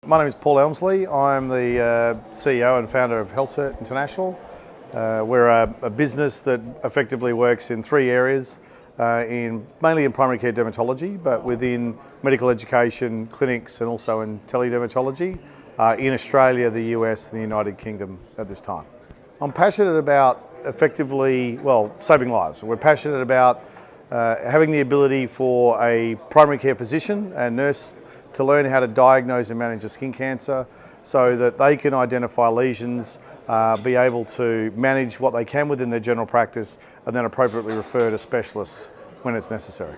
My name is Paul Elmsley. I'm the CEO and founder of HealthCert International. We're a business that effectively works in three areas, mainly in primary care dermatology, but within medical education, clinics, and also in teledermatology in Australia, the US, and the United Kingdom at this time. I'm passionate about effectively, saving lives. We're passionate about having the ability for a primary care physician and nurse to learn how to diagnose and manage a skin cancer so that they can identify lesions, be able to manage what they can within their general practice, and then appropriately refer to specialists when it's necessary.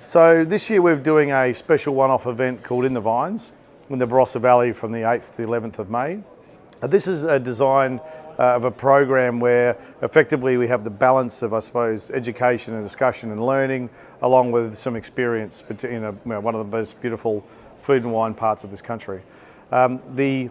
So this year we're doing a special one-off event called In the Vines in the Barossa Valley from the 8th to the 11th of May. This is a design of a program where effectively we have the balance of, I suppose, education and discussion and learning, along with some experience in one of the most beautiful food and wine parts of this country. The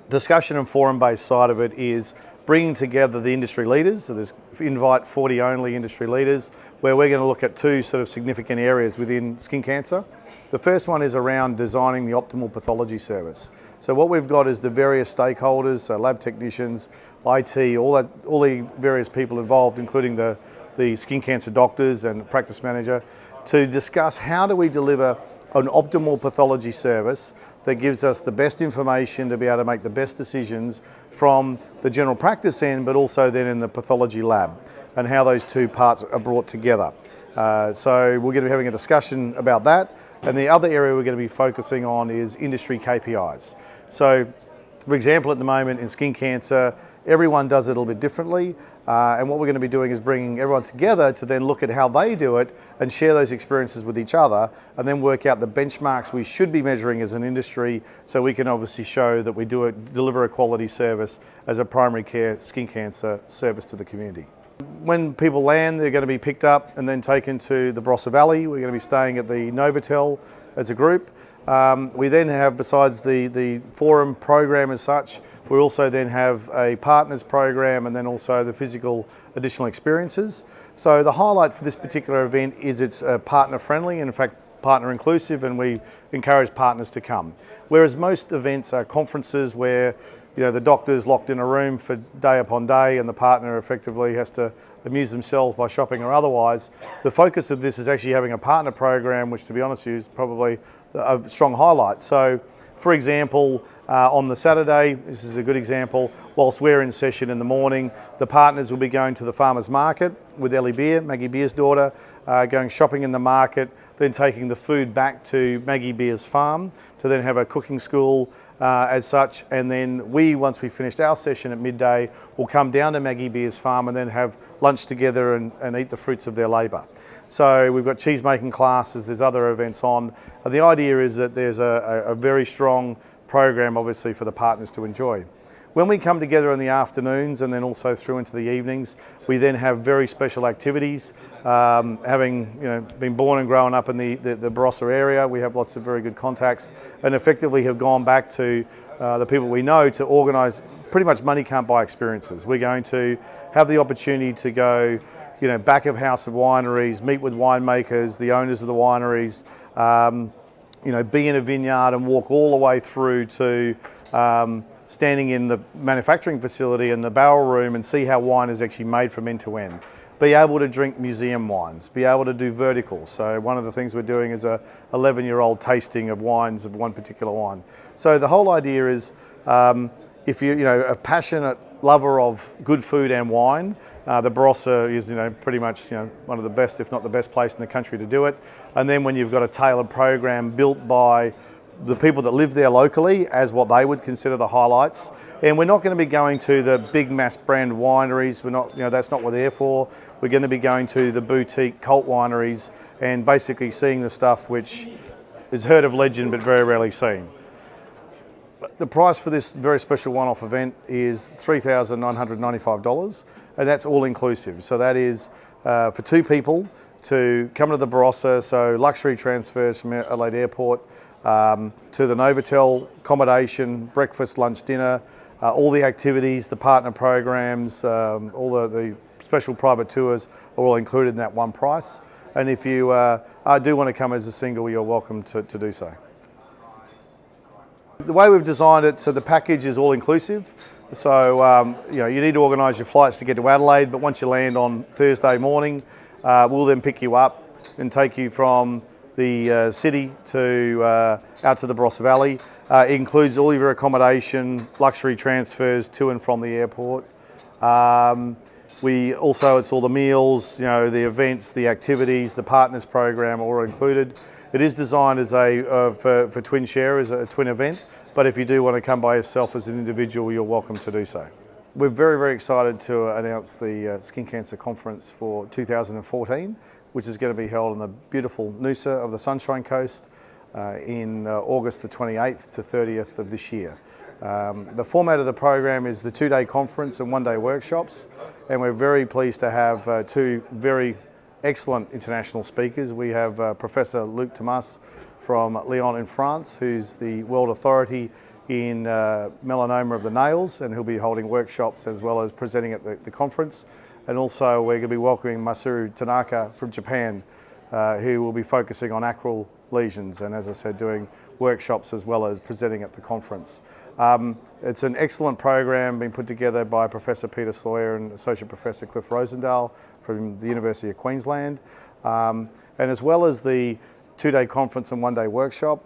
discussion and forum-based side of it is bringing together the industry leaders, so there's invite 40 only industry leaders, where we're going to look at two sort of significant areas within skin cancer. The first one is around designing the optimal pathology service. So what we've got is the various stakeholders, so lab technicians, IT, all the various people involved, including the skin cancer doctors and practice manager, to discuss how do we deliver an optimal pathology service that gives us the best information to be able to make the best decisions from the general practice end, but also then in the pathology lab, and how those two parts are brought together. So we're going to be having a discussion about that. And the other area we're going to be focusing on is industry KPIs. So, for example, at the moment in skin cancer, everyone does it a little bit differently. And what we're going to be doing is bringing everyone together to then look at how they do it and share those experiences with each other, and then work out the benchmarks we should be measuring as an industry, so we can obviously show that we deliver a quality service as a primary care skin cancer service to the community. When people land, they're going to be picked up and then taken to the Barossa Valley. We're going to be staying at the Novotel as a group. We then have, besides the forum program as such, we also then have a partners program and then also the physical additional experiences. So the highlight for this particular event is it's partner friendly and in fact partner inclusive, and we encourage partners to come. Whereas most events are conferences where the doctor's locked in a room for day upon day and the partner effectively has to amuse themselves by shopping or otherwise. The focus of this is actually having a partner program, which to be honest with you is probably a strong highlight. So for example, on the Saturday, this is a good example, whilst we're in session in the morning, the partners will be going to the farmer's market with Ellie Beer, Maggie Beer's daughter, going shopping in the market, then taking the food back to Maggie Beer's farm to then have a cooking school as such. And then once we finished our session at midday, we'll come down to Maggie Beer's farm and then have lunch together and eat the fruits of their labour. So we've got cheese making classes, there's other events on. And the idea is that there's a very strong program obviously for the partners to enjoy. When we come together in the afternoons and then also through into the evenings, we then have very special activities. Having been born and grown up in the Barossa area, we have lots of very good contacts and effectively have gone back to the people we know to organise pretty much money can't buy experiences. We're going to have the opportunity to go back of house of wineries, meet with winemakers, the owners of the wineries, be in a vineyard and walk all the way through to standing in the manufacturing facility and the barrel room and see how wine is actually made from end to end. Be able to drink museum wines, be able to do verticals. So one of the things we're doing is a 11-year-old tasting of wines of one particular wine. So the whole idea is if you're a passionate lover of good food and wine, the Barossa is pretty much one of the best, if not the best place in the country to do it. And then when you've got a tailored program built by the people that live there locally as what they would consider the highlights. And we're not going to be going to the big mass brand wineries. We're not, that's not what we're there for. We're going to be going to the boutique cult wineries and basically seeing the stuff which is heard of legend but very rarely seen. The price for this very special one-off event is $3,995, and that's all inclusive. So that is for two people to come to the Barossa, so luxury transfers from Adelaide Airport to the Novotel, accommodation, breakfast, lunch, dinner, all the activities, the partner programs, all the special private tours are all included in that one price. And if you do want to come as a single, you're welcome to do so. The way we've designed it, so the package is all inclusive. So you need to organise your flights to get to Adelaide, but once you land on Thursday morning, we'll then pick you up and take you from the city to out to the Barossa Valley. It includes all of your accommodation, luxury transfers to and from the airport. It's all the meals, the events, the activities, the partners program, all are included. It is designed as for twin share, as a twin event, but if you do want to come by yourself as an individual, you're welcome to do so. We're very, very excited to announce the Skin Cancer Conference for 2014, which is going to be held on the beautiful Noosa of the Sunshine Coast in August the 28th to 30th of this year. The format of the program is the 2-day conference and 1-day workshops, and we're very pleased to have two very excellent international speakers. We have Professor Luc Thomas from Lyon in France, who's the world authority in melanoma of the nails, and he'll be holding workshops as well as presenting at the conference. And also we're going to be welcoming Masaru Tanaka from Japan, who will be focusing on acral lesions and, as I said, doing workshops as well as presenting at the conference. It's an excellent program being put together by Professor Peter Sawyer and Associate Professor Cliff Rosendahl from the University of Queensland. And as well as the 2-day conference and 1-day workshop,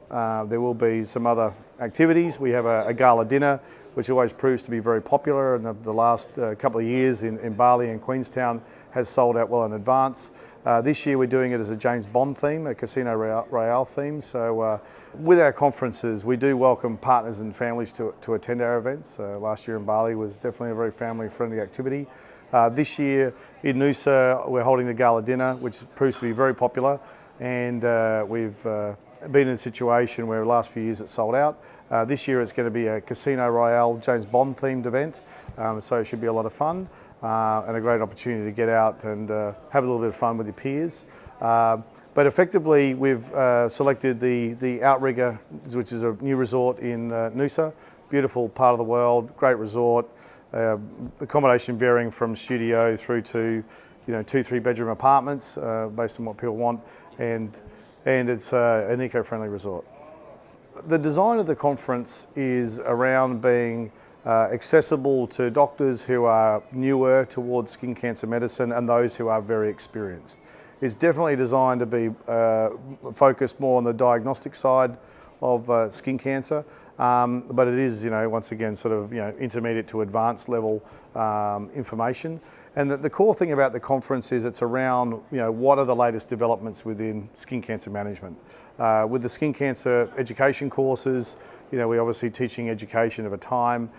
there will be some other activities. We have a gala dinner, which always proves to be very popular, and the last couple of years in Bali and Queenstown has sold out well in advance. This year we're doing it as a James Bond theme, a Casino Royale theme. So with our conferences, we do welcome partners and families to attend our events. Last year in Bali was definitely a very family-friendly activity. This year in Noosa, we're holding the gala dinner, which proves to be very popular. And we've been in a situation where the last few years it's sold out. This year it's going to be a Casino Royale James Bond themed event, so it should be a lot of fun and a great opportunity to get out and have a little bit of fun with your peers. But effectively we've selected the Outrigger, which is a new resort in Noosa, beautiful part of the world, great resort, accommodation varying from studio through to 2-3 bedroom apartments based on what people want, and it's an eco-friendly resort. The design of the conference is around being accessible to doctors who are newer towards skin cancer medicine and those who are very experienced. It's definitely designed to be focused more on the diagnostic side of skin cancer, but it is, once again, sort of, intermediate to advanced level information. And the core thing about the conference is it's around, what are the latest developments within skin cancer management. With the skin cancer education courses, we're obviously teaching education of a time.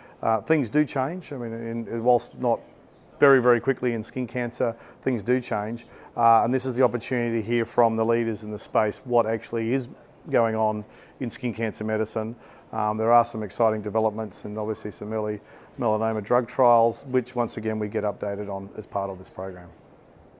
Things do change. I mean, whilst not very, very quickly in skin cancer, things do change. And this is the opportunity to hear from the leaders in the space what actually is going on in skin cancer medicine. There are some exciting developments and obviously some early melanoma drug trials, which once again we get updated on as part of this program.